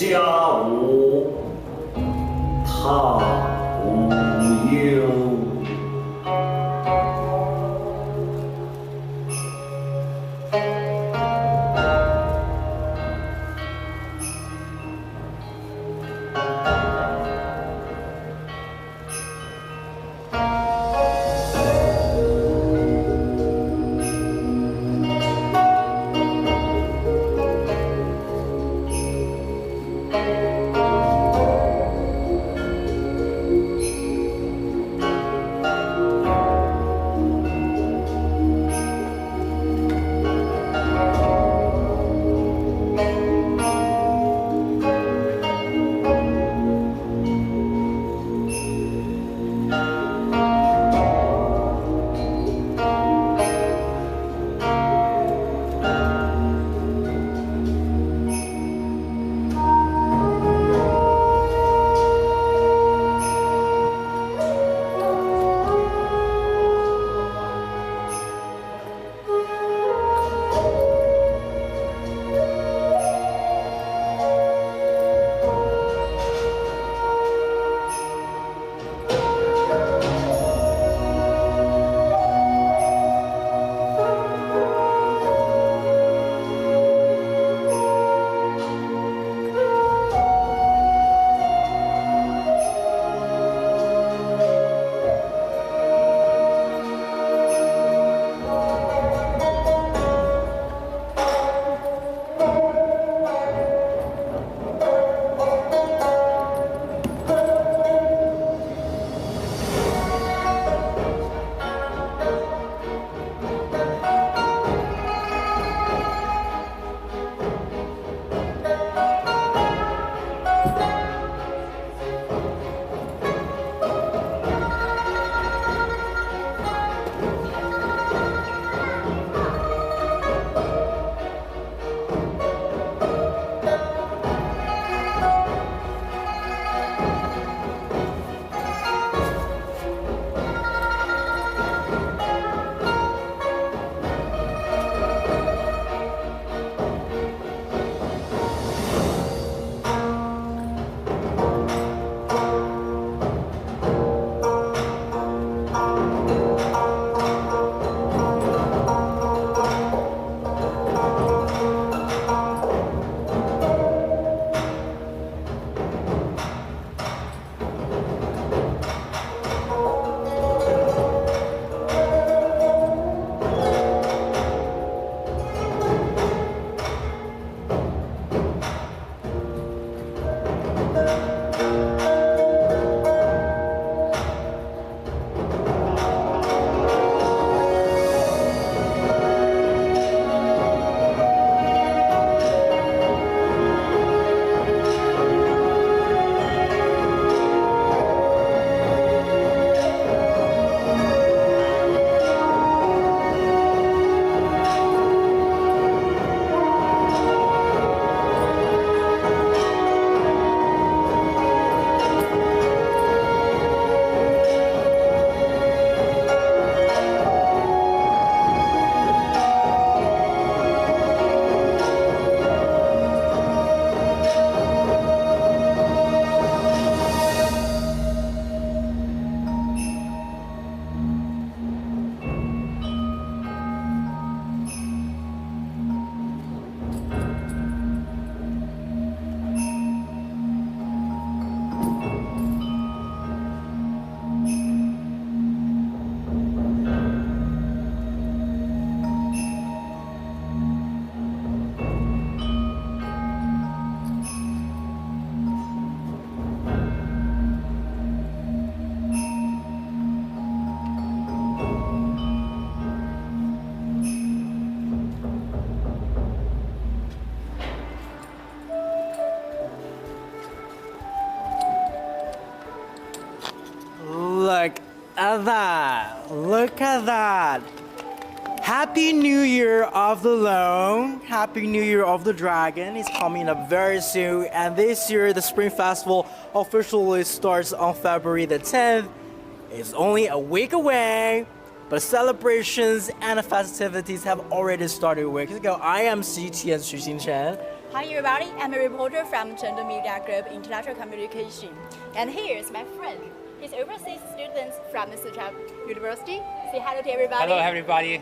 家无，他无忧。Look at that. Look at that. Happy New Year of the Loan. Happy New Year of the Dragon is coming up very soon. And this year, the Spring Festival officially starts on February the 10th. It's only a week away, but celebrations and festivities have already started weeks ago. I am CGTN Xinchen. Hi everybody, I'm a reporter from Chengdu Media Group International Communication. And here's my friend. He's overseas student from the Sichuan University. Say hello to everybody. Hello, everybody.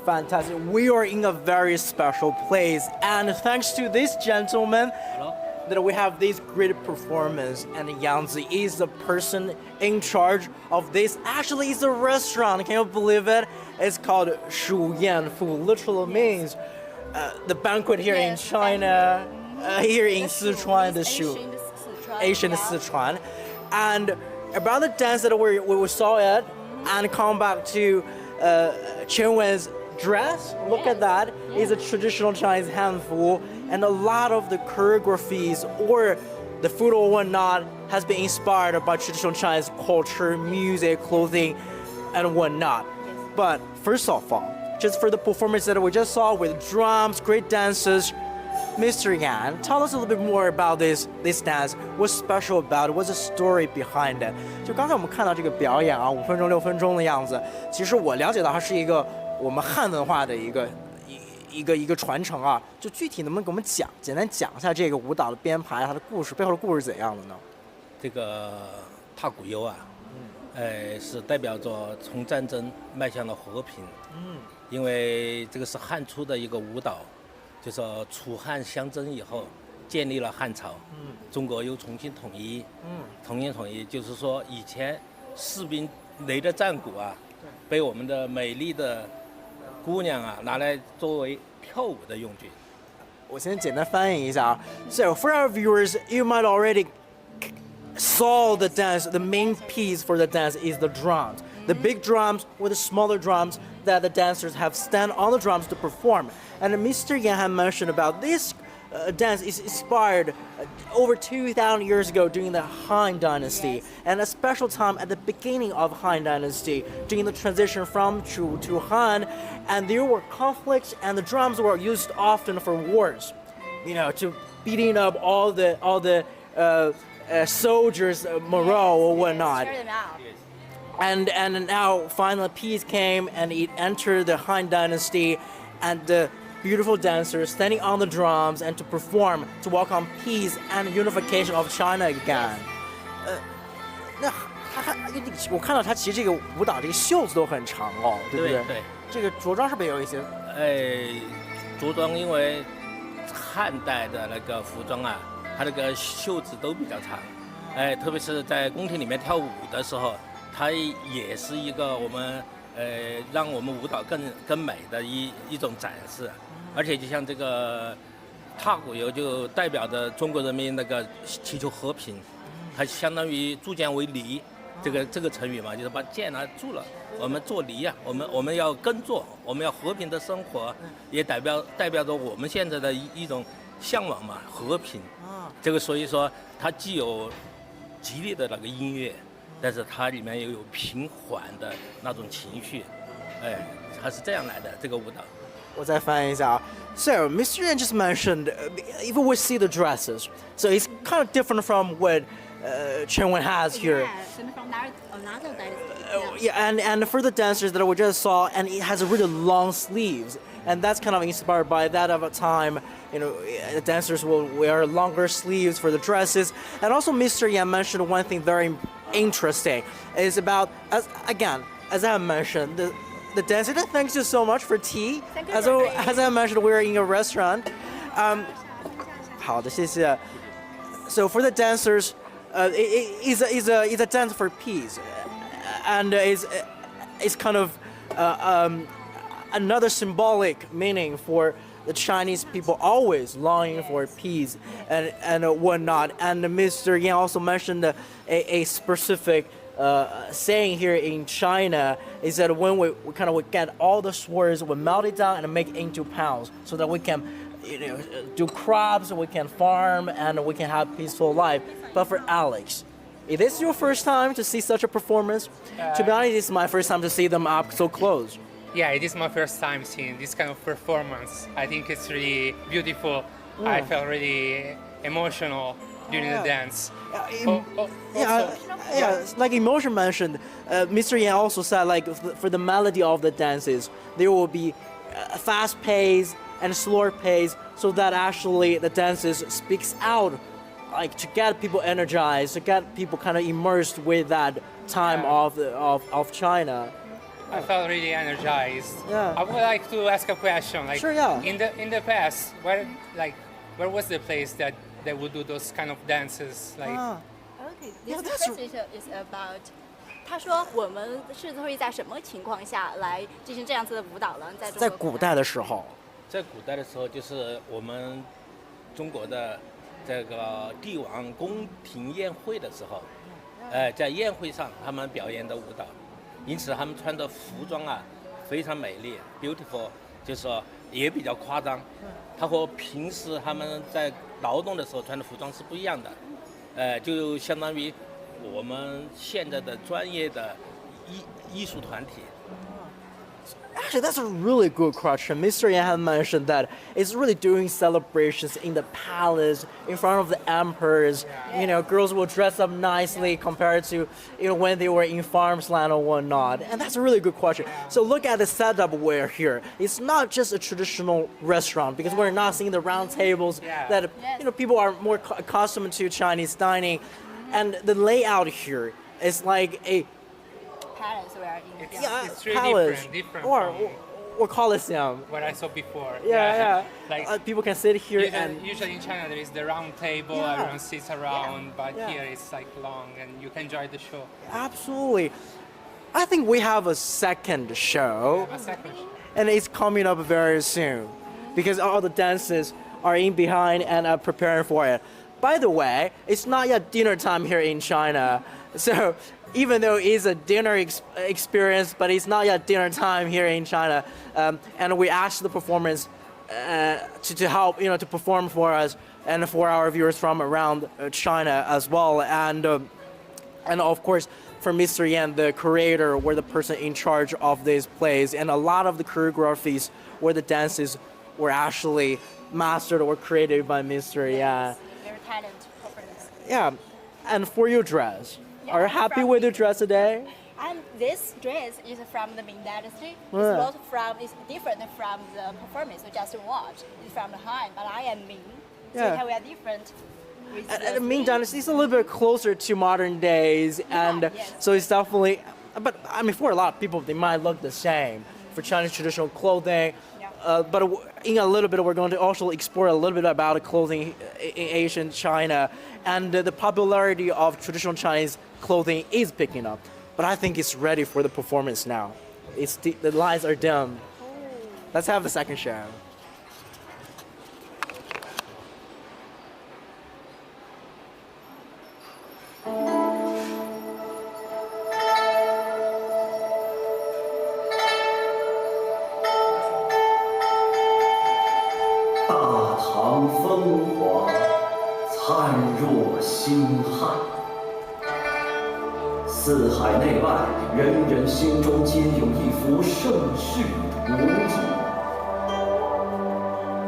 Fantastic. We are in a very special place, and thanks to this gentleman, that we have this great performance, and Yangzi is the person in charge of this. Actually, it's a restaurant. Can you believe it? It's called Shu Yan Fu. Literally means the banquet here in China, here in Sichuan, the Shu, Asian Sichuan, and about the dance that we saw it, and come back to Chenwen's dress. Look at that. It's a traditional Chinese handful, and a lot of the choreographies or the food or whatnot has been inspired by traditional Chinese culture, music, clothing, and whatnot. But first of all, just for the performance that we just saw with drums, great dancers, Mr. Yan, tell us a little bit more about this dance. What's special about it? What's the story behind it? 就刚才我们看到这个表演啊，5分钟、6分钟的样子。其实我了解到它是一个我们汉文化的一个传承啊。就具体能不能给我们简单讲一下这个舞蹈的编排，它的故事背后的故事怎样的呢？这个踏古幽啊，是代表着从战争迈向了和平。因为这个是汉初的一个舞蹈。就说楚汉相争以后，建立了汉朝，中国又重新统一，统一，就是说以前士兵擂的战鼓啊，被我们的美丽的姑娘啊拿来作为跳舞的用具。我先简单翻译一下啊。So for our viewers, you might already saw the dance. The main piece for the dance is the drums. The big drums or the smaller drums that the dancers have stand on the drums to perform. And Mr. Yan had mentioned about this dance is inspired over 2,000 years ago during the Han Dynasty, and a special time at the beginning of Han Dynasty during the transition from Chu to Han, and there were conflicts, and the drums were used often for wars, to beating up all the soldiers' morale or whatnot. And now finally peace came, and it entered the Han Dynasty, and the beautiful dancers standing on the drums and to perform to welcome peace and unification of China again. 那我看到他其实这个舞蹈这个袖子都很长哦，对不对？对。这个着装是不是有一些？着装因为汉代的那个服装啊，它那个袖子都比较长，特别是在宫廷里面跳舞的时候。它也是一个我们让我们舞蹈更美的一种展示，而且就像这个踏古游就代表着中国人民那个祈求和平，它相当于铸剑为犁，这个成语嘛，就是把剑拿住了，我们做犁啊，我们要耕作，我们要和平的生活，也代表着我们现在的一种向往嘛，和平。这个所以说它既有激烈的那个音乐。但是它里面也有平缓的那种情绪，它是这样来的这个舞蹈。我再翻译一下啊。So Mr. Yan just mentioned, if we see the dresses, so it's kind of different from what Chenwen has here. And for the dancers that we just saw, and it has really long sleeves, and that's kind of inspired by that of a time. The dancers will wear longer sleeves for the dresses. And also, Mr. Yan mentioned one thing very interesting. Is about as I mentioned, the dancer. Thanks you so much for tea. As I mentioned, we're in a restaurant. 好的，谢谢。So for the dancers, is a dance for peace, and is kind of another symbolic meaning for the Chinese people always longing for peace and whatnot. And Mr. Yan also mentioned a specific saying here in China is that when we get all the swords, we melt it down and make it into pounds so that we can do crops, we can farm, and we can have peaceful life. But for Alex, is this your first time to see such a performance? To be honest, it's my first time to see them up so close. Yeah, it is my first time seeing this kind of performance. I think it's really beautiful. I felt really emotional during the dance. Like Emotion mentioned, Mr. Yan also said, like, for the melody of the dances, there will be fast pace and slower pace, so that actually the dances speaks out, like to get people energized, to get people kind of immersed with that time of China. I felt really energized. Yeah. I would like to ask a question. Like, Sure, yeah. In the past, where was the place that they would do those kind of dances? Like, Okay, Yeah, this that's- presentation is about. 他说我们是会在什么情况下来进行这样子的舞蹈呢？在中国在古代的时候，在古代的时候，就是我们中国的这个帝王宫廷宴会的时候，在宴会上他们表演的舞蹈，因此他们穿的服装啊非常美丽 ，beautiful， 就是说也比较夸张，它和平时他们在劳动的时候穿的服装是不一样的，就相当于我们现在的专业的艺术团体。 Actually, that's a really good question. Mr. Yan had mentioned that it's really doing celebrations in the palace, in front of the emperors. You know, girls will dress up nicely compared to, when they were in farms land or whatnot. And that's a really good question. So look at the setup we're here. It's not just a traditional restaurant because we're not seeing the round tables that, people are more accustomed to Chinese dining. And the layout here is like a palace we are in. It's really palace different or Colosseum. what I saw before. Yeah. Like, People can sit here and usually in China there is the round table, Yeah. everyone sits around, but Yeah. here it's like long and you can enjoy the show. absolutely. I think we have a second show, A second show. and it's coming up very soon because all the dances are in behind and are preparing for it. By the way, it's not yet dinner time here in China, so even though it's a dinner experience, but it's not yet dinner time here in China, and we asked the performers to help, to perform for us and for our viewers from around China as well, and of course for Mr. Yan, the creator, or the person in charge of this place, and a lot of the choreographies or the dances were actually mastered or created by Mr. Yan. Very talented performance. Yeah, and for your dress, Yeah, are you happy from- with your dress today? And this dress is from the Ming Dynasty. Yeah. It's different from the performance we just watched. It's from the Han, but I am Ming. Yeah. So we are different. with And the the Ming theme. Dynasty is a little bit closer to modern days, and yes. so it's definitely. But I mean, for a lot of people, they might look the same for Chinese traditional clothing. Yeah. But in a little bit, we're going to also explore a little bit about the clothing in Asian China, and the popularity of traditional Chinese clothing is picking up. But I think it's ready for the performance now. The lights are dim. Let's have the second show. 大唐风华，灿若星汉。四海内外，人人心中皆有一幅盛世图景。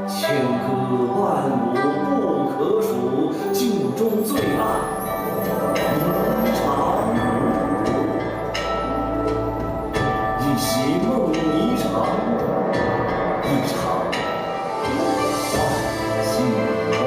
千歌万舞不可数，镜中最爱一场舞。一袭梦霓裳，一场欢喜梦。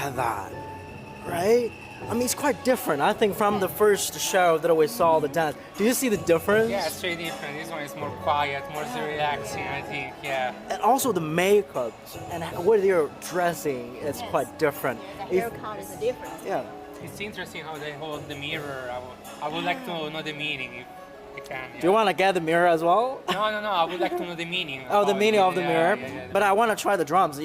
at that, right? I mean, it's quite different. I think from the first show that we saw the dance. Do you see the difference? Yeah, it's really different. This one is more quiet, more relaxing, I think, yeah. And also the makeup and what they're dressing is quite different. The hair count is different. Yeah. It's interesting how they hold the mirror. I would like to know the meaning if you can. Yeah. Do you want to get the mirror as well? No, I would like to know the meaning. Oh, the meaning of the Yeah, mirror. yeah, But I want to try the drums.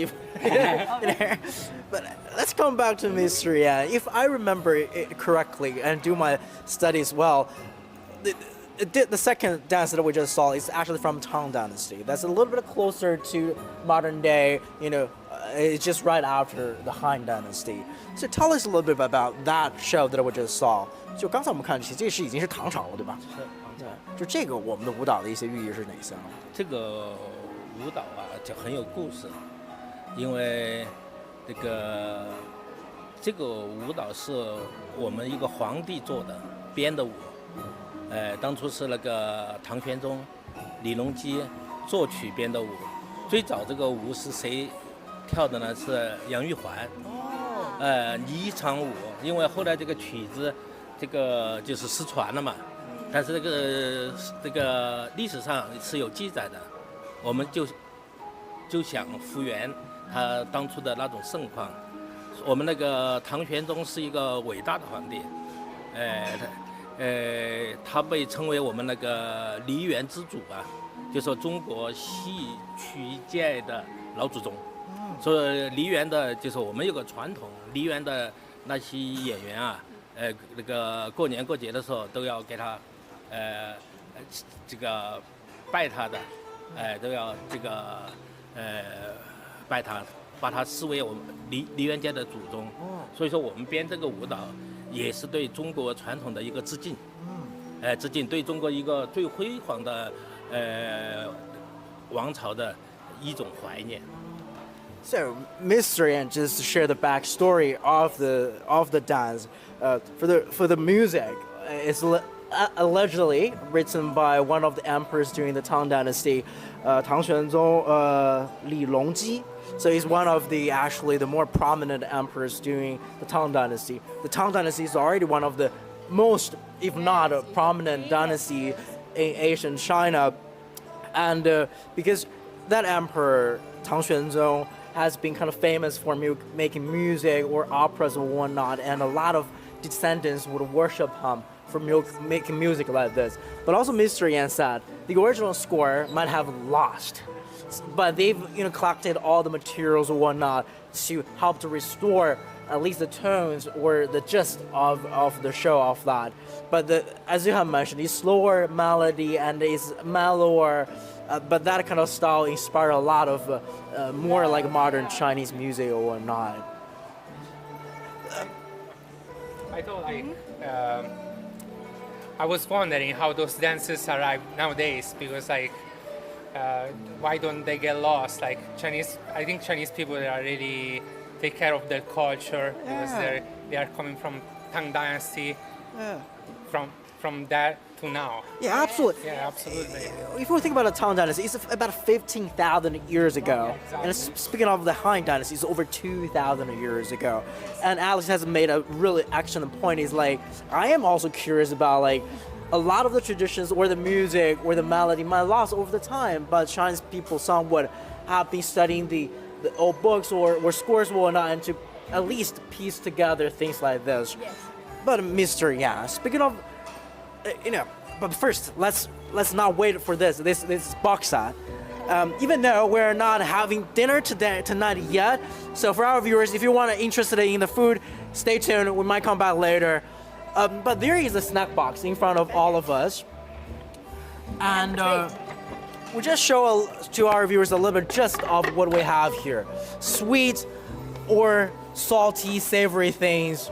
But let's come back to Mr. Yan. If I remember it correctly and do my studies well, the second dance that we just saw is actually from Tang Dynasty. That's a little bit closer to modern day. It's just right after the Han Dynasty. So tell us a little bit about that show that we just saw. 就刚才我们看，其实这是已经是唐朝了，对吧？对，就这个我们的舞蹈的一些寓意是哪些呢？这个舞蹈啊，就很有故事，因为这个舞蹈是我们一个皇帝做的编的舞，当初是那个唐玄宗、李隆基作曲编的舞。最早这个舞是谁跳的呢？是杨玉环。一场舞，因为后来这个曲子，这个就是失传了嘛。但是这个历史上是有记载的，我们就想复原他当初的那种盛况。我们那个唐玄宗是一个伟大的皇帝，他被称为我们那个梨园之主啊，就说中国戏曲界的老祖宗。所以梨园的，就是我们有个传统，梨园的那些演员啊，那个过年过节的时候都要给他，这个拜他的，都要这个拜他，把他视为我们梨园界的祖宗。所以说我们编这个舞蹈，也是对中国传统的一个致敬，致敬对中国一个最辉煌的王朝的一种怀念。So, Mr. Yan just share the backstory of the dance. For the music, it's allegedly written by one of the emperors during the Tang Dynasty, Tang Xuanzong Li Longji. So he's one of the more prominent emperors during the Tang Dynasty. The Tang Dynasty is already one of the most, if not a prominent dynasty in Asian China, and because that emperor Tang Xuanzong has been kind of famous for making music or operas or whatnot, and a lot of descendants would worship him for making music like this. But also, Mr. Yan said the original score might have lost, but they've collected all the materials or whatnot to help to restore at least the tones or the gist of the show of that. But as you have mentioned, it's slower melody and it's mellower. But that kind of style inspired a lot of more like modern Chinese music or whatnot. I thought I was wondering how those dances arrive nowadays because why don't they get lost? I think Chinese people are really take care of their culture because they are coming from Tang Dynasty. From that to now. Yeah, absolutely. Yeah, absolutely. If we think about the Tang Dynasty, it's about 15,000 years ago. Exactly. And speaking of the Han Dynasty, it's over 2,000 years ago. And Alex has made a really excellent point. Is I am also curious about a lot of the traditions or the music or the melody might lost over the time, but Chinese people somewhat have been studying the old books or scores or whatnot, and to at least piece together things like this. Yes. But Mr. Yang, speaking of, but first let's not wait for this box set. Even though we're not having dinner tonight yet, so for our viewers, if you want to interested in the food, stay tuned. We might come back later. But there is a snack box in front of all of us, and we just show to our viewers a little bit just of what we have here: sweet or salty, savory things.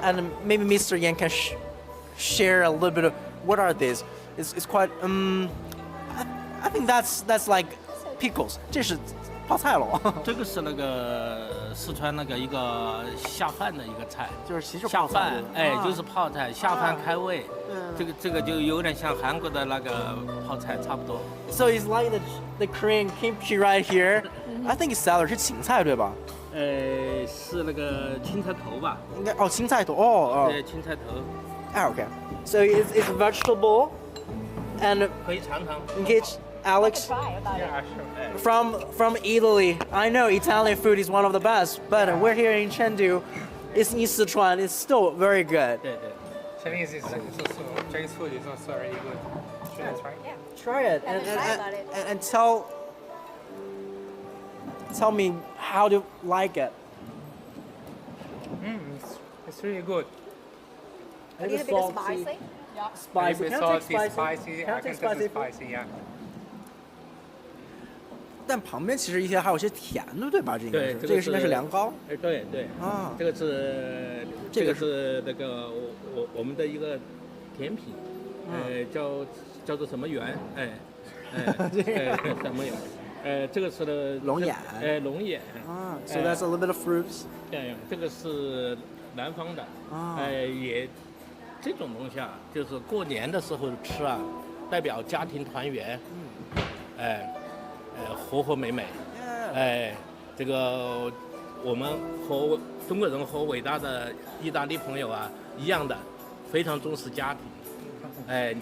And maybe Mr. Yan can share a little bit of what are these. It's quite I think that's like pickles. 这是泡菜了。这个是那个四川那个一个下饭的一个菜，就是其实下饭，哎，啊就是泡菜，下饭开胃。对这个就有点像韩国的那个泡菜差不多。So it's like the Korean kimchi right here. I think it's celery 是芹菜对吧？是那个青菜头吧？应该青菜头哦。对，青菜头。Okay. So it's vegetable, and 可以尝尝。in case Alex Try about it. Yeah, sure. from Italy, I know Italian food is one of the best, but we're here in Chengdu. It's in Sichuan. It's still very good. 对对。 Chinese is also Chinese food is also really good. Should I try? Yeah. Try it Have a try about it. and tell me how to like it. It's really good. A little bit spicy. Yeah. Spicy. A Can little I bit take salty, spicy? spicy. Can I I take can taste spicy? the spicy, yeah. 但旁边其实一些还有一些甜的，对吧？这应该是对，这个是应该是凉糕。对对。啊这个是这个是那个我们的一个甜品，叫做什么圆？什么圆？这个是龙眼龙眼。So that's a little bit of fruits. 对，这个是南方的。也这种东西啊，就是过年的时候吃啊，代表家庭团圆。和和美美。这个我们和中国人和伟大的意大利朋友啊一样的，非常重视家庭。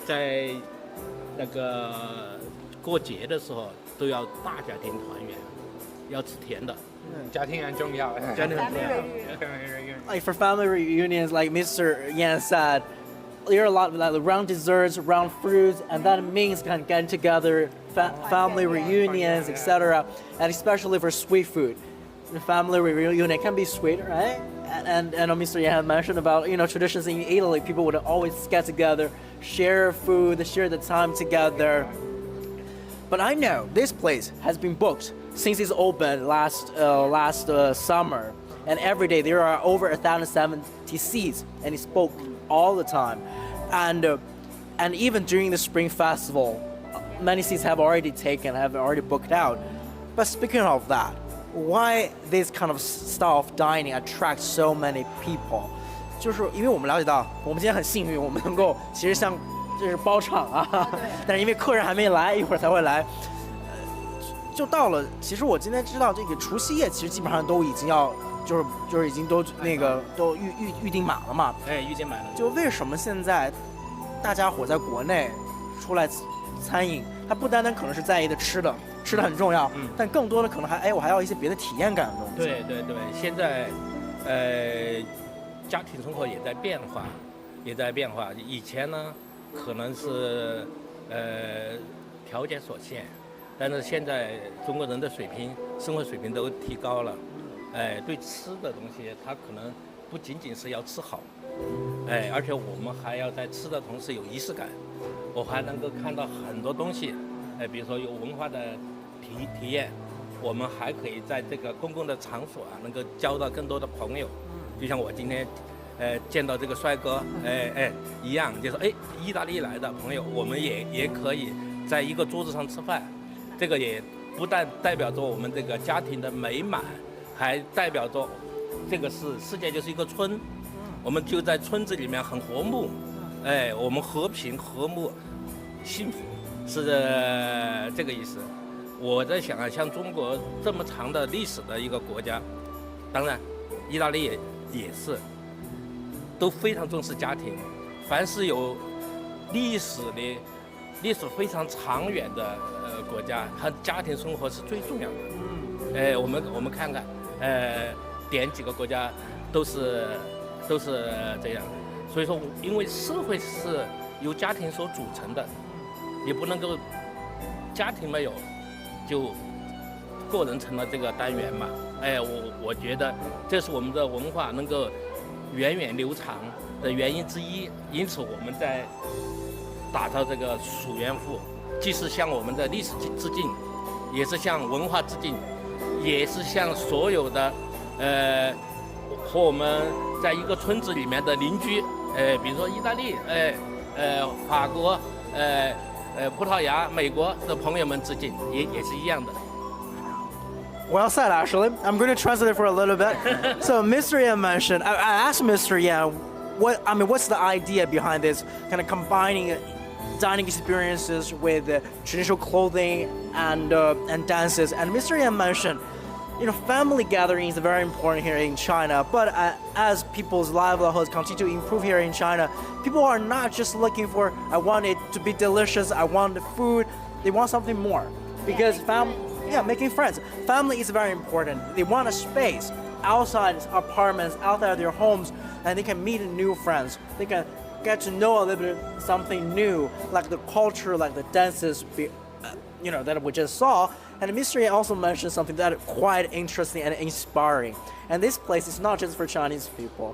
在那个过节的时候都要大家庭团圆，要吃甜的。家庭很重要。家庭很重 Family 要。 reunion. Like for family reunions, like Mr. Yan said, there are a lot of like round desserts, round fruits, and that means kind of getting together, family reunions, etc. And especially for sweet food, the family reunion can be sweet, right? And Mr. Yan had mentioned about traditions in Italy. People would always get together, share food, share the time together. But I know this place has been booked since it's opened last summer, and every day there are over 1,070 seats, and it's booked all the time. And even during the Spring Festival, many seats have already booked out. But speaking of that, why this kind of style of dining attracts so many people? 就是因为我们了解到，我们今天很幸运，我们能够其实像这是包场啊，但是因为客人还没来，一会儿才会来，就到了。其实我今天知道这个除夕夜，其实基本上都已经要就是已经都那个都预定满了嘛。预定满了。就为什么现在大家伙在国内出来餐饮，它不单单可能是在意的吃的很重要，但更多的可能我还要一些别的体验感的东西。对对对，现在家庭生活也在变化，以前呢，可能是条件所限，但是现在中国人的生活水平都提高了，对吃的东西，它可能不仅仅是要吃好，而且我们还要在吃的同时有仪式感，我还能够看到很多东西，比如说有文化的体验，我们还可以在这个公共的场所啊，能够交到更多的朋友，就像我今天。见到这个帅哥，一样，就说意大利来的朋友，我们也可以在一个桌子上吃饭，这个也不但代表着我们这个家庭的美满，还代表着这个世界就是一个村，我们就在村子里面很和睦，我们和平和睦幸福，是这个意思。我在想啊，像中国这么长的历史的一个国家，当然意大利也是。都非常重视家庭，凡是有历史非常长远的国家，它家庭生活是最重要的。我们看看，点几个国家都是这样。所以说，因为社会是由家庭所组成的，也不能够家庭没有，就个人成了这个单元嘛。我觉得这是我们的文化能够源远流长的原因之一，因此我们在打造这个蜀元赋，既是向我们的历史致敬，也是向文化致敬，也是向所有的和我们在一个村子里面的邻居，比如说意大利，法国，葡萄牙、美国的朋友们致敬，也是一样的。Well said, actually. I'm going to translate it for a little bit. So, Mr. Yan mentioned, I asked Mr. Yan, what's the idea behind this kind of combining dining experiences with traditional clothing and dances? And Mr. Yan mentioned, family gatherings are very important here in China. But as people's livelihoods continue to improve here in China, people are not just looking for, I want it to be delicious, I want the food. They want something more because making friends. Family is very important. They want a space outside apartments, outside their homes, and they can meet new friends. They can get to know a little bit something new, like the culture, like the dances, that we just saw. And Mr. Yan also mentioned something that is quite interesting and inspiring. And this place is not just for Chinese people.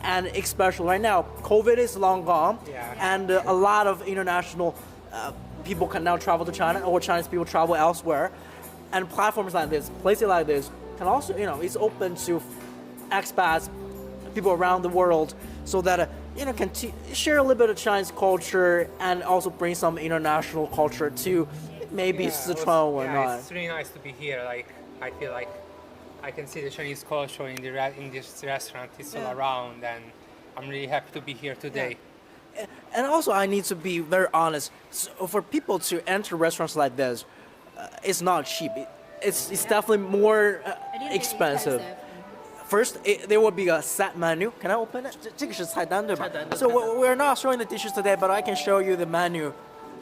And especially right now, COVID is long gone, and a lot of international people can now travel to China, or Chinese people travel elsewhere. And platforms like this, places like this, can also, it's open to expats, people around the world, so that, can share a little bit of Chinese culture and also bring some international culture to maybe Sichuan or not. It's really nice to be here. Like, I feel like I can see the Chinese culture in this restaurant. It's all around, and I'm really happy to be here today. And also, I need to be very honest. So for people to enter restaurants like this, it's not cheap. It's definitely more expensive. First, there will be a set menu. Can I open it? 这个是菜单对吧？ So we're not showing the dishes today, but I can show you the menu.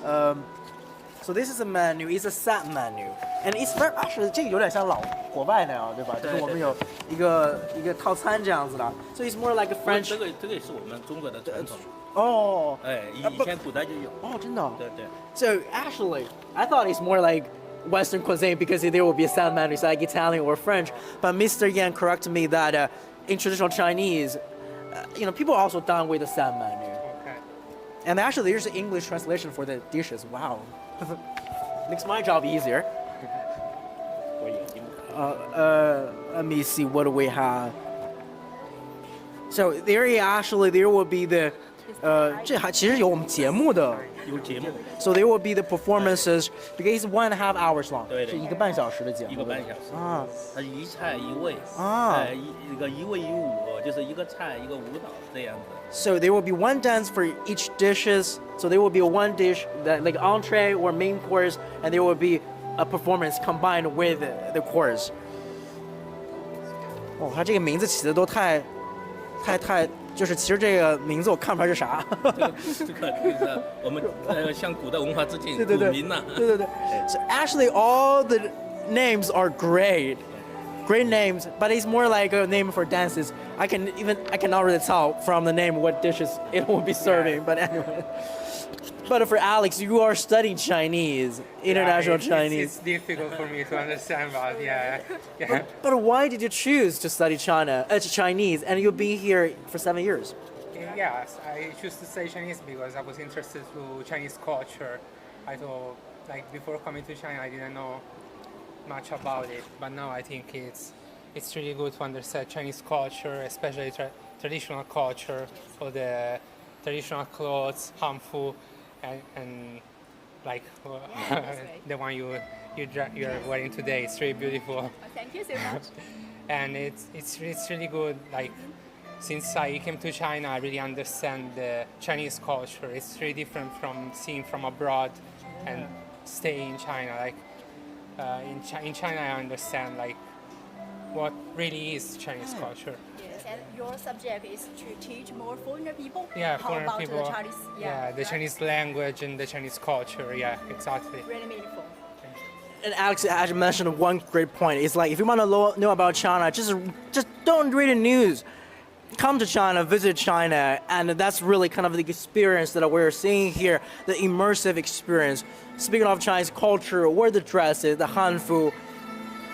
So this is a menu. It's a set menu, and it's very actually 这个有点像国外那样，对吧？就是我们有一个套餐这样子的。So it's more like a French. 这个也是我们中国的传统。哦。以前古代就有。哦，真的。对。So actually, I thought it's more like Western cuisine because there will be a set menu, it's like Italian or French. But Mr. Yan corrected me that in traditional Chinese, people also dine with a set menu. Okay. And actually, there's an English translation for the dishes. Wow, makes my job easier. Let me see, what do we have? So there will be the 这还其实有我们节目的。有节目 So there will be the performances because it's 1.5 hours long. 对是1个半小时的节目。1个半小时啊，它是一菜一味一味一舞，就是一个菜一个舞蹈这样子。So there will be one dance for each dishes. So there will be one dish that like entree or main course, and there will be a performance combined with the course. 哦，它这个名字起的都太，就是其实这个名字我看不出来是啥。这个我们向古代文化致敬，对古名呐。对。So actually, all the names are great names, but it's more like a name for dances. I cannot really tell from the name what dishes it will be serving. But anyway, but for Alex, you are studying Chinese, international Chinese. It's difficult for me to understand, but yeah. But why did you choose to study Chinese, and you've been here for 7 years? Yes, I choose to study Chinese because I was interested to Chinese culture. I thought, like, before coming to China, I didn't know much about it, but now I think it's really good to understand Chinese culture, especially traditional culture, or the traditional clothes, hanfu, and like the one you're wearing today. It's really beautiful. Oh, thank you so much. And it's really good. Like, since I came to China, I really understand the Chinese culture. It's really different from seeing from abroad and staying in China. Like in China, I understand like what really is Chinese culture. Yes, and your subject is to teach more foreigner people. Yeah, How foreign about people. The Chinese, The Chinese language and the Chinese culture. Yeah, exactly. Really meaningful. And Alex actually mentioned one great point. It's like if you want to know about China, just don't read the news. Come to China, visit China, and that's really kind of the experience that we're seeing here, the immersive experience. Speaking of Chinese culture, where the dresses, the hanfu,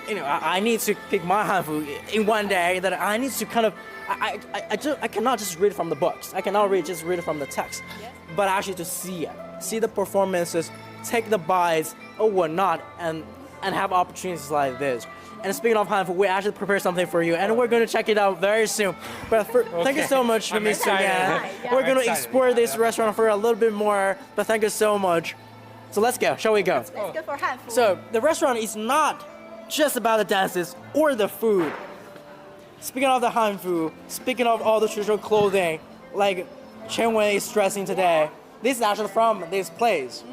I need to pick my hanfu in one day. That I need to kind of, I cannot just read it from the books. I cannot just read it from the text, but actually to see it, see the performances, take the bites or whatnot, and have opportunities like this. And speaking of hanfu, we actually prepared something for you, and we're going to check it out very soon. But thank you so much, Mr. Yan. We're going to explore this restaurant for a little bit more, but thank you so much. So let's go. Shall we go? Let's go for hanfu. So the restaurant is not just about the dances or the food. Speaking of the Hanfu, speaking of all the traditional clothing, like Chenwen is dressing today, this is actually from this place.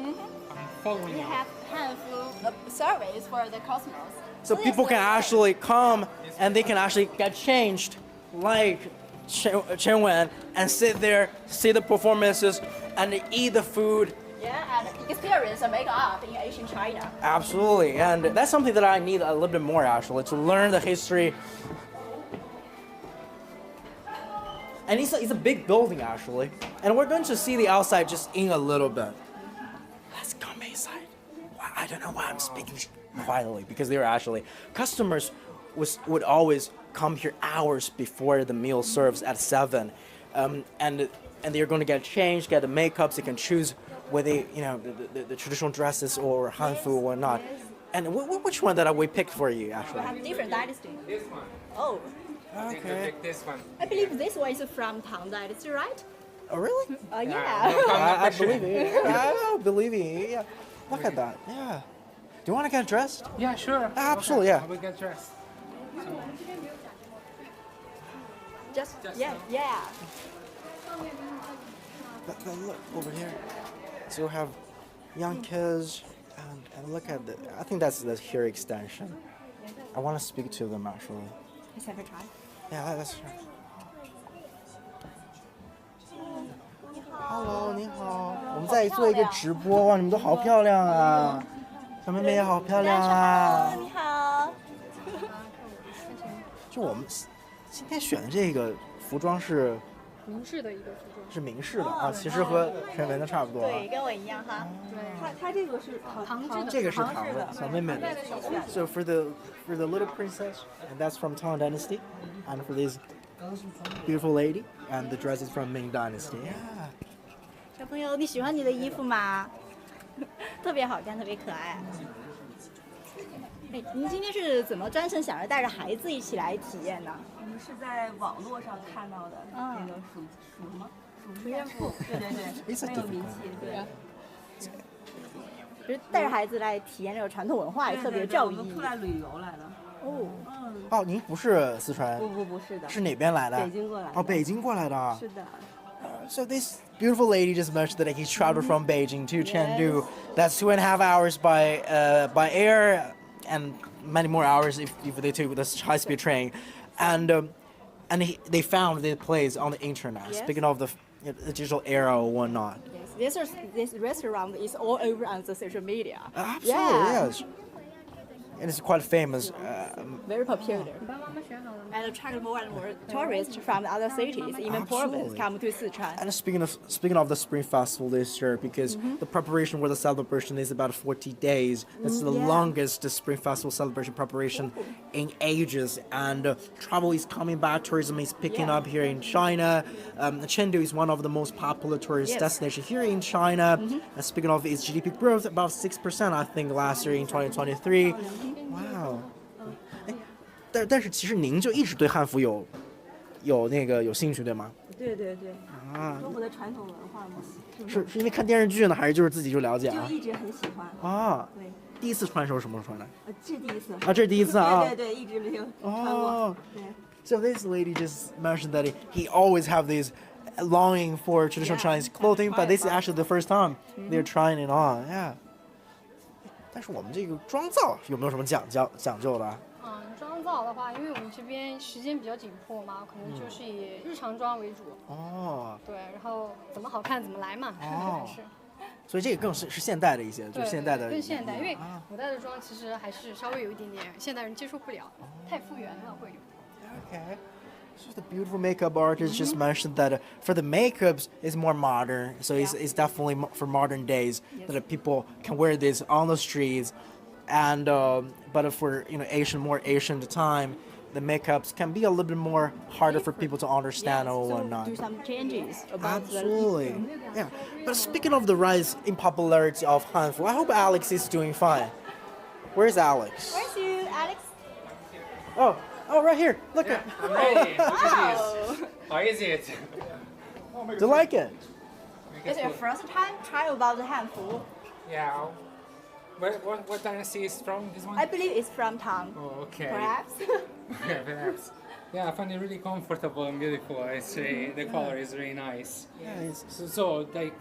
Following We you. have handful service for the customers. So people can actually come and they can actually get changed like Chenwen and sit there, see the performances, and eat the food. Yeah, and experience the makeup in Asian China. Absolutely, and that's something that I need a little bit more actually, to learn the history. And it's a big building actually, and we're going to see the outside just in a little bit. Let's come inside. I don't know why I'm speaking quietly, because they're actually, customers would always come here hours before the meal serves at 7, and they're going to get changed, get the makeups. They can choose whether the traditional dresses or Hanfu or whatnot. And which one that we picked for you We actually? have different dynasty. This one. Oh, You can pick this one. I believe this one is from Tang Dynasty, right? Oh really? Yeah. I believe it. I believe it. Yeah. Look at that. Yeah. Do you want to get dressed? Yeah, sure. Absolutely, Okay, yeah. I will get dressed. Just yeah, yeah. But look over here. So we have young kids, and look at the. I think that's the hair extension. I want to speak to them actually. Let's have a try. Yeah, that's right. Hello，你好，我们在做一个直播，哇，你们都好漂亮啊，小妹妹也好漂亮啊。你好。就我们今天选的这个服装是明式的一个服装。是明式的啊，其实和陈文的差不多啊。对，跟我一样哈。它这个是唐制的。这个是唐的，小妹妹的。So for the little princess, and that's from Tang Dynasty, and for this beautiful lady, and the dress is from Ming Dynasty. Yeah. 小朋友，你喜欢你的衣服吗？特别好看，特别可爱。哎，您今天是怎么专程想着带着孩子一起来体验呢？我们是在网络上看到的那个鼠什么鼠燕铺，对对对，很有名气，对。就是带着孩子来体验这个传统文化，也特别教育意义我们出。来旅游来的。哦，哦，您不是四川？不是的。是哪边来的？北京过来的。哦，北京过来的啊。是的。So this beautiful lady just mentioned that he traveled from Beijing to Chengdu. That's 2.5 hours by air, and many more hours if they took this high-speed train. And they found the place on the internet. Yes. Speaking of the digital era or whatnot. Yes, this restaurant is all over on the social media. Absolutely, Yeah. yes. And it's quite famous. Very popular. And attract more and more tourists from other cities, even provinces, Absolutely. come to Sichuan. And speaking of the Spring Festival this year, because the preparation for the celebration is about 40 days. That's the yeah. longest Spring Festival celebration preparation in ages. And travel is coming back. Tourism is picking Yeah. up here in China. Chengdu is one of the most popular tourist Yes. destinations here in China. And speaking of its GDP growth, about 6%, I think, last year in 2023. Wow. 但是其实您就一直对汉服有兴趣对吗？对对对。啊，中国的传统文化嘛，是因为看电视剧呢，还是就是自己就了解啊？就一直很喜欢。啊，对。第一次穿的时候什么时候穿的？这第一次。啊，这是第一次啊。对对对，一直没有穿过。哦。对。So this lady just mentioned that he always have this longing for traditional Chinese clothing, but this is actually the first time they're trying it on. Yeah. 但是我们这个妆造有没有什么讲究的？妆造的话，因为我们这边时间比较紧迫嘛，可能就是以日常妆为主。哦。对，然后怎么好看怎么来嘛。哦。是。所以这个更是现代的一些，就是现代的。更现代，因为古代的妆其实还是稍微有一点点现代人接受不了，太复原了会有。Okay. So the beautiful makeup artist just mentioned that for the makeups is more modern, so it's definitely for modern days that people can wear this on the streets, and but for more Asian time, the makeups can be a little bit more harder for people to understand or whatnot. Do some changes about Absolutely, yeah. But speaking of the rise in popularity of Hanfu, I hope Alex is doing fine. Where's Alex? Where's you, Alex? Oh, right here. Look at. I'm ready. Wow. How is it? Do you like it? Is it your first time try about the Hanfu? Yeah. What dynasty is from this one? I believe it's from Tang. Oh, okay. Perhaps. Yeah, perhaps. Yeah, I find it really comfortable and beautiful. It's really, the color is really nice. Yeah, So like,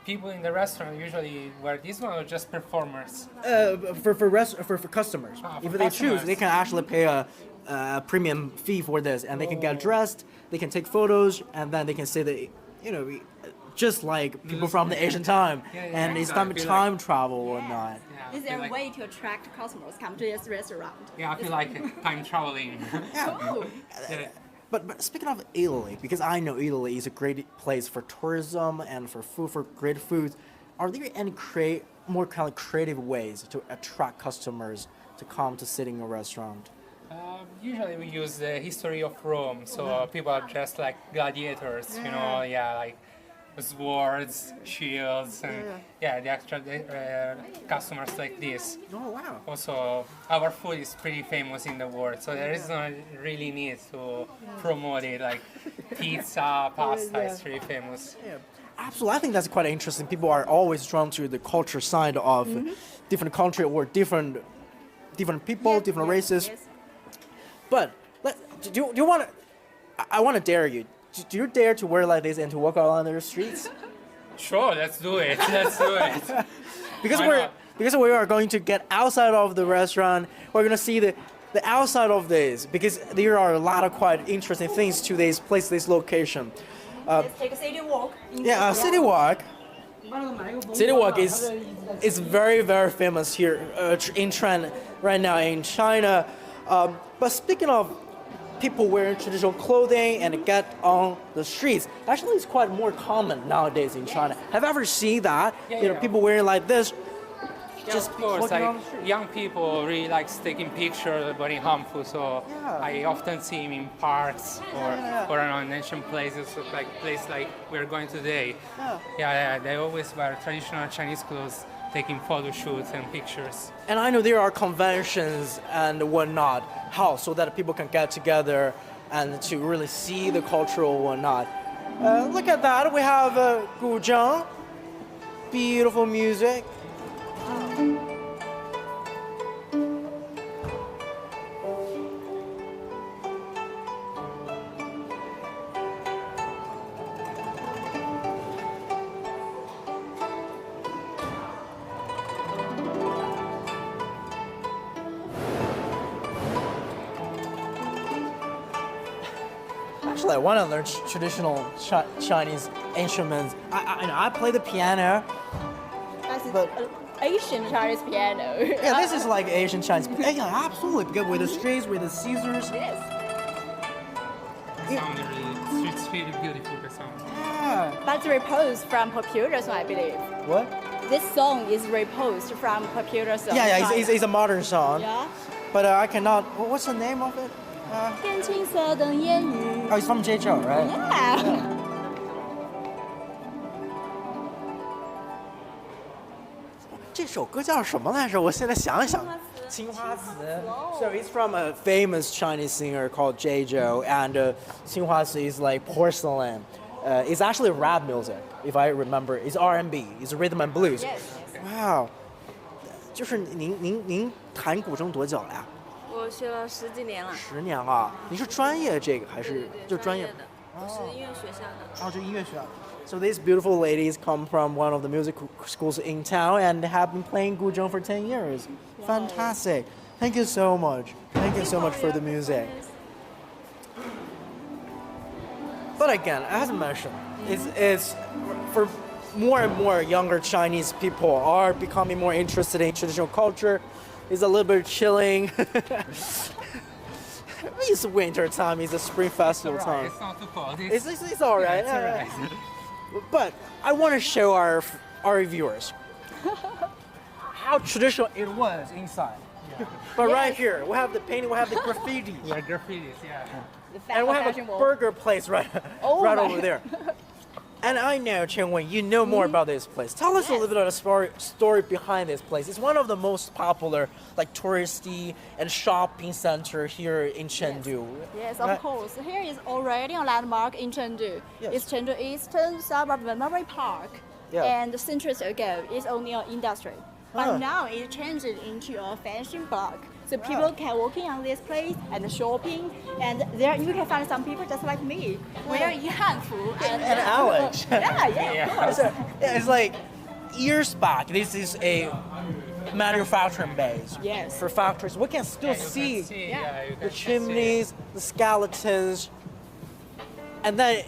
people in the restaurant usually wear this one or just performers? for customers. For If they choose, customers. they can actually pay a premium fee for this, and they can get dressed, they can take photos, and then they can say that, you know, just like people from the Asian time, and it's time exactly. time travel or not. Yeah, Is I there feel a like, way to attract customers come to this restaurant? Yeah, I feel like time traveling. Oh, Yeah. But speaking of Italy, because I know Italy is a great place for tourism and for food, for great food, are there any more kind of creative ways to attract customers to come to sit in a restaurant? Usually we use the history of Rome, so people are dressed like gladiators, you know, like swords, shields, and the extra customers like this. Oh wow! Also, our food is pretty famous in the world, so there is no really need to promote it. Like pizza, pasta is really famous. Yeah, absolutely. I think that's quite interesting. People are always drawn to the culture side of different country or different people, different races. Yes. But do you want to? I want to dare you. Do you dare to wear like this and to walk around the streets? Sure, let's do it. Let's do it. Because Why not? because we are going to get outside of the restaurant. We're going to see the outside of this, because there are a lot of quite interesting things to this place, this location. Let's take a city walk. Yeah, City Walk. City Walk is very, very famous here in trend right now in China. But speaking of people wearing traditional clothing and get on the streets, actually it's quite more common nowadays in China. Have you ever seen that? Yeah. People wearing like this, just of course, walking like on the street. young people really like taking pictures, very harmful. So Yeah. I often see them in parks or on ancient places, like place like we're going today. Yeah. They always wear traditional Chinese clothes, taking photo shoots and pictures. And I know there are conventions and whatnot, so that people can get together and to really see the cultural whatnot. Look at that, we have guzheng, beautiful music. Actually, I want to learn traditional Chinese instruments. I play the piano. But- Asian Chinese piano. Yeah, this is like Asian Chinese. Yeah, absolutely. Because with the strings, with the scissors. Yes. The sound really, it's really beautiful. The sound. Yeah. But it's reposed from popular song, I believe. What? This song is reposed from popular song. Yeah, it's a modern song. Yeah. But I cannot. What's the name of it? 天青色等烟雨. Oh, it's from Zhao, right? Yeah. 这首歌叫什么来着？我现在想一想。青花瓷. So it's from a famous Chinese singer called Zhao, and 青花瓷 is like porcelain. It's actually rap music, if I remember. It's R&B. It's rhythm and blues. Yes. Wow. 就是您弹古筝多久了呀？我学了10几年了。 10年啊。你是专业这个还是就专业？的，我是音乐学校的。哦，就音乐学校。So these beautiful ladies come from one of the music schools in town and have been playing guzheng for 10 years. Fantastic. Thank you so much. Thank you so much for the music. But again, as I mentioned, it's for more and more younger Chinese people are becoming more interested in traditional culture. It's a little bit chilling. It's winter time. It's a spring festival time. It's not too cold. It's all right. It's all right. But I want to show our viewers how traditional it was inside. But right here, we have the painting, we have the graffiti, Yeah, graffitis, yeah. and we have fashion a wall. burger place right over there. And I know, Chenwen, you know more about this place. Tell us a little bit of the story behind this place. It's one of the most popular, like touristy and shopping center here in Chengdu. Yes, of course. Here is already a landmark in Chengdu. Yes. It's Chengdu Eastern suburb memory park. Yeah. And centuries ago, it's only an industry. But now it changed into a fashion block. So people can walking on this place and shopping, and there you can find some people just like me. We are in Hanfu And Alex. yeah, of course. So, it's like years back. This is a manufacturing base. Yes. For factories, we can still You can see you the can chimneys, the skeletons, and then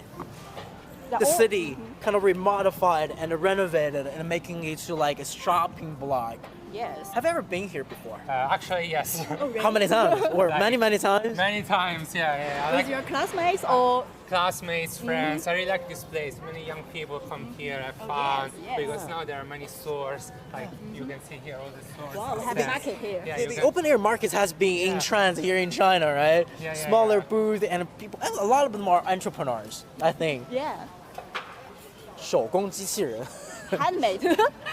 the old- city kind of remodified and renovated and making it to like a shopping block. Yes. Have you ever been here before? Actually, yes. How many times? Or Like- many times? Many times, yeah. I With like your classmates or classmates, friends. I really like this place. Many young people come here, have fun, yes. because now there are many stores. Like you can see here all the stores. wow, and happy stands. market here. Yeah, The, you the can- open air markets has been in trend here in China, right? Yeah, Smaller yeah. booths and people, and a lot of them are entrepreneurs, I think. Yeah. 手工机器人 Handmade.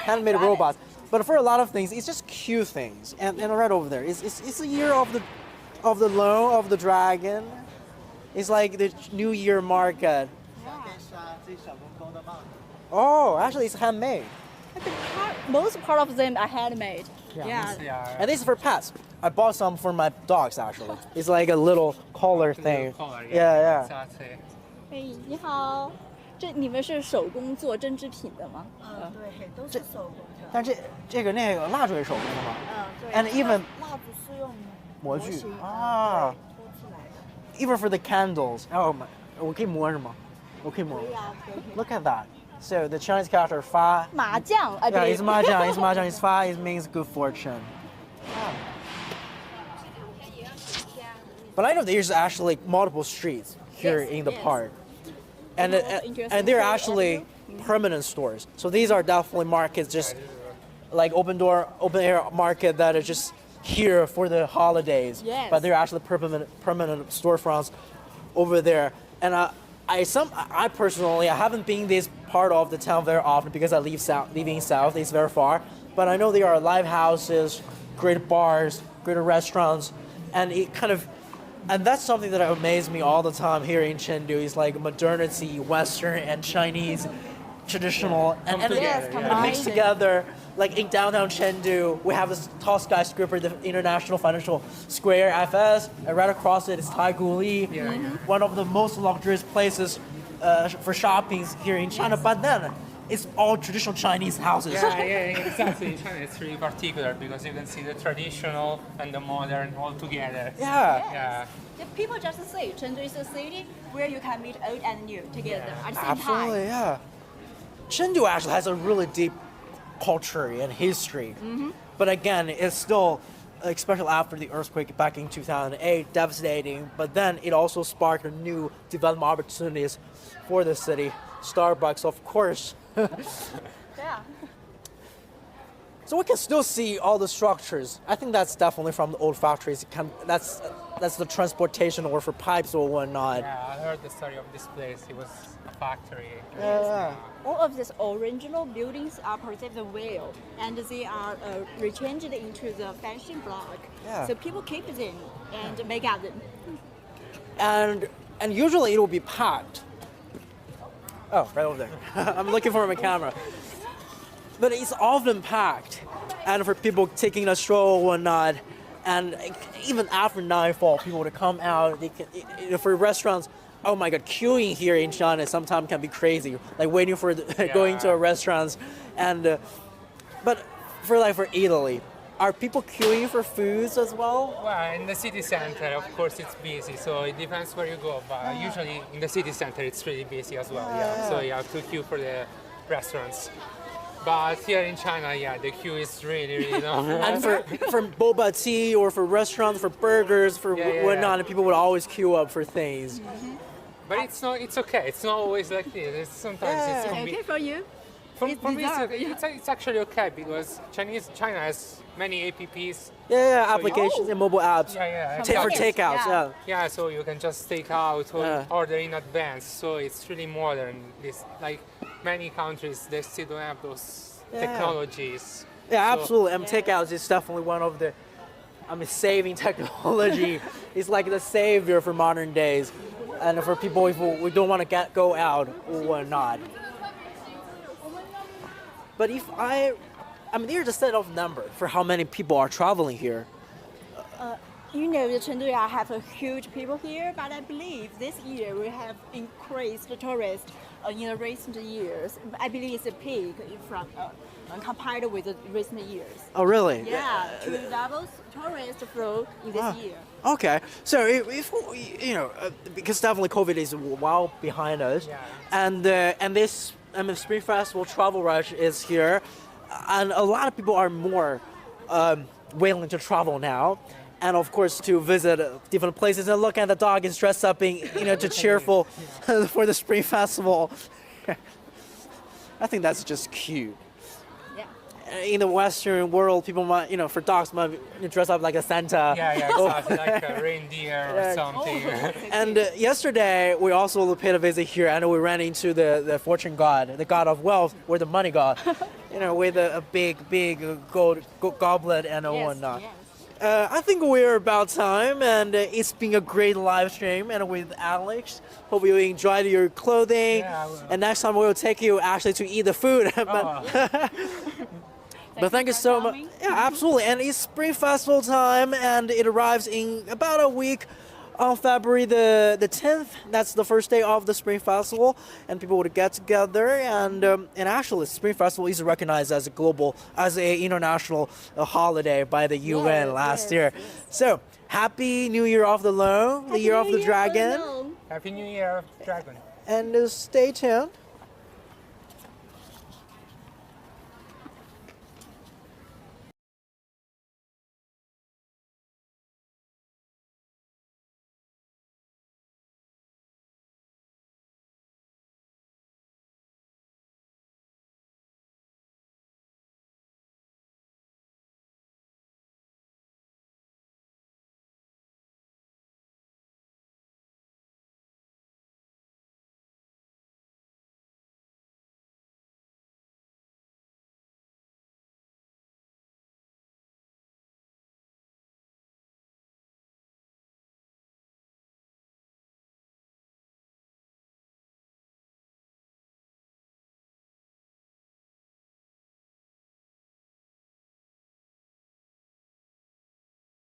handmade Got it. robots. But for a lot of things, it's just cute things. And right over there, it's the year of the loan of the dragon. It's like the New Year market. Oh, actually, it's handmade. Most part of them are handmade. Yeah. Yeah. And this is for pets. I bought some for my dogs actually. It's like a little collar thing. Color, Yeah. Exactly. 哎，你好，这你们是手工做针织品的吗？对，都是手工的。但这个那个蜡烛也手工的吗？对 And even 蜡烛是用模具型啊对，凸出来的。 even for the candles. Oh my, 我可以摸是吗？我可以摸。可以啊，可以。 Look at that. So the Chinese character fa. 麻将，I Yeah, believe. it's mahjong. It's mahjong. It's fa. It means good fortune. But I know there's actually multiple streets here Yes, in the yes. park, and More interesting and they're for actually everyone. permanent stores. So these are definitely markets, just like open air market that are just here for the holidays. Yes. But they're actually permanent storefronts over there. And I personally I haven't been this part of the town very often because I living south. It's very far. But I know there are live houses, great bars, great restaurants, and it kind of. And that's something that amazes me all the time here in Chengdu. Is like modernity, Western and Chinese, traditional, and Yes, and mixed combined. together. Like in downtown Chengdu, we have this tall skyscraper, the International Financial Square (FS), and right across it is Taikoo Li, one of the most luxurious places for shopping here in China. But then, it's all traditional Chinese houses. Yeah, exactly. In China, it's really particular because you can see the traditional and the modern all together. Yeah. Yeah. The people just say Chengdu is a city where you can meet old and new together at the same Absolutely, time. yeah. Chengdu actually has a really deep culture and history. But again, it's still, especially after the earthquake back in 2008, devastating. But then it also sparked new development opportunities for the city. Starbucks, of course. Yeah. So we can still see all the structures. I think that's definitely from the old factories. That's the transportation or for pipes or whatnot. Yeah, I heard the story of this place. It was a factory. Yeah. All of these original buildings are preserved well, and they are rechanged into the fashion block. Yeah. So people keep them and make out them. And usually it will be packed. Oh, right over there. I'm looking for my camera. But it's often packed, and for people taking a stroll or whatnot, and even after nightfall, people would come out. They can, for restaurants, oh my God, queuing here in China sometimes can be crazy. Like waiting for going to a restaurant, and but for Italy, are people queuing for foods as well? Well, in the city center, of course, it's busy, so it depends where you go. But usually in the city center, it's really busy as well. Yeah. So you have to queue for the restaurants. But here in China, the queue is really, really long. And for boba tea or for restaurants, for burgers, for whatnot, and people would always queue up for things. But it's okay. It's not always like this. Sometimes it's Okay for you? For It's me, bizarre, it's actually okay because China has many apps. Yeah, applications and mobile apps. Yeah. For takeouts, yeah. Yeah, so you can just take out or Yeah. order in advance. So it's really modern. This like many countries they still don't have those technologies. Yeah, So- absolutely. Takeouts is definitely one of the, saving technology. It's like the savior for modern days, and for people if we don't want to go out or whatnot. But if I I mean, there's a set of number for how many people are traveling here. You know, the Chengdu have a huge people here, but I believe this year we have increased the tourists in the recent years. I believe it's a peak from compared with the recent years. Oh, really? Yeah, 2 doubles tourist flow in this year. Okay, so if you know, because definitely COVID is well behind us, and this Spring Festival travel rush is here, and a lot of people are more willing to travel now, and of course to visit different places and look at the dog is dressed up in to cheerful for the Spring Festival. I think that's just cute. In the Western world, people might, for dogs might dress up like a Santa. Yeah, exactly, like a reindeer or something. And yesterday, we also paid a visit here, and we ran into the fortune god, the god of wealth, or the money god, with a big gold goblet and whatnot. I think we're about time, and it's been a great live stream, and with Alex. Hope you enjoyed your clothing. Yeah, I will. And next time we'll take you actually to eat the food. But thank you so much. Yeah, absolutely. And it's Spring Festival time, and it arrives in about a week on February the 10th. That's the first day of the Spring Festival, and people would get together. And actually, Spring Festival is recognized as a international holiday by the UN last year. So, Happy New Year of the Loan, the Year of the Dragon. Happy New Year, Dragon. And stay tuned.